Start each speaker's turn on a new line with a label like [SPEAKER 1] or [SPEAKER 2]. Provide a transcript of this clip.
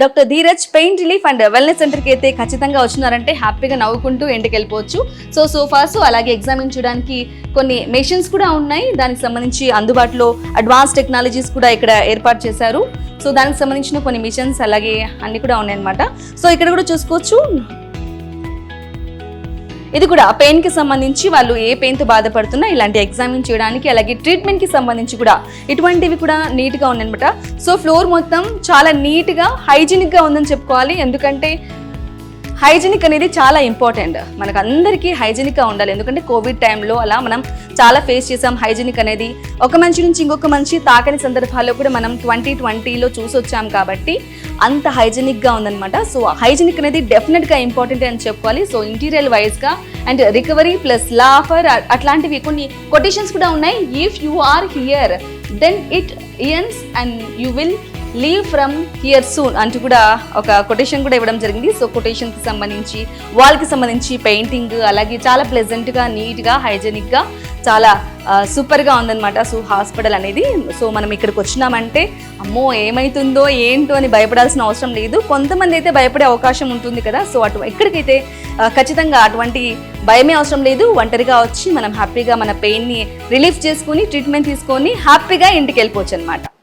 [SPEAKER 1] Doctor Dheeraj pain relief and wellness సెంటర్కి అయితే ఖచ్చితంగా వచ్చినారంటే హ్యాపీగా నవ్వుకుంటూ ఇంటికి వెళ్ళిపోవచ్చు. సోఫాస్ అలాగే ఎగ్జామిన్ చేయడానికి కొన్ని మెషిన్స్ కూడా ఉన్నాయి. దానికి సంబంధించి అందుబాటులో అడ్వాన్స్ టెక్నాలజీస్ కూడా ఇక్కడ ఏర్పాటు చేశారు. దానికి సంబంధించిన కొన్ని మిషన్స్ అలాగే అన్ని కూడా ఉన్నాయన్నమాట. ఇక్కడ కూడా చూసుకోవచ్చు. ఇది కూడా పెయిన్ కి సంబంధించి వాళ్ళు ఏ పెయిన్ తో బాధపడుతున్నా ఇలాంటి ఎగ్జామిన్ చేయడానికి అలాగే ట్రీట్మెంట్ కి సంబంధించి కూడా ఇటువంటివి కూడా నీట్ గా ఉన్నాయన్నమాట. ఫ్లోర్ మొత్తం చాలా నీట్ గా హైజీనిక్ గా ఉందని చెప్పుకోవాలి. ఎందుకంటే హైజీనిక్ అనేది చాలా ఇంపార్టెంట్. మనకు అందరికీ హైజీనిక్గా ఉండాలి. ఎందుకంటే కోవిడ్ టైంలో అలా మనం చాలా ఫేస్ చేసాం. హైజీనిక్ అనేది ఒక మనిషి నుంచి ఇంకొక మనిషి తాకని సందర్భాల్లో కూడా మనం 2020లో చూసొచ్చాం కాబట్టి అంత హైజీనిక్గా ఉందన్నమాట. హైజీనిక్ అనేది డెఫినెట్గా ఇంపార్టెంట్ అని చెప్పుకోవాలి. ఇంటీరియర్ వైజ్గా అండ్ రికవరీ ప్లస్ లాఫర్ అట్లాంటివి కొన్ని కొటేషన్స్ కూడా ఉన్నాయి. If you are here then it ends and you will leave from here soon అంటూ కూడా ఒక కొటేషన్ కూడా ఇవ్వడం జరిగింది. కొటేషన్కి సంబంధించి వాల్కి సంబంధించి పెయింటింగ్ అలాగే చాలా ప్లెజెంట్గా నీట్గా హైజెనిక్గా చాలా సూపర్గా ఉందన్నమాట. హాస్పిటల్ అనేది మనం ఇక్కడికి వచ్చినామంటే అమ్మో ఏమవుతుందో ఏంటో అని భయపడాల్సిన అవసరం లేదు. కొంతమంది అయితే భయపడే అవకాశం ఉంటుంది కదా. ఇక్కడికైతే ఖచ్చితంగా అటువంటి భయమే అవసరం లేదు. ఒంటరిగా వచ్చి మనం హ్యాపీగా మన పెయిన్ని రిలీఫ్ చేసుకుని ట్రీట్మెంట్ తీసుకొని హ్యాపీగా ఇంటికి వెళ్ళిపోవచ్చు అనమాట.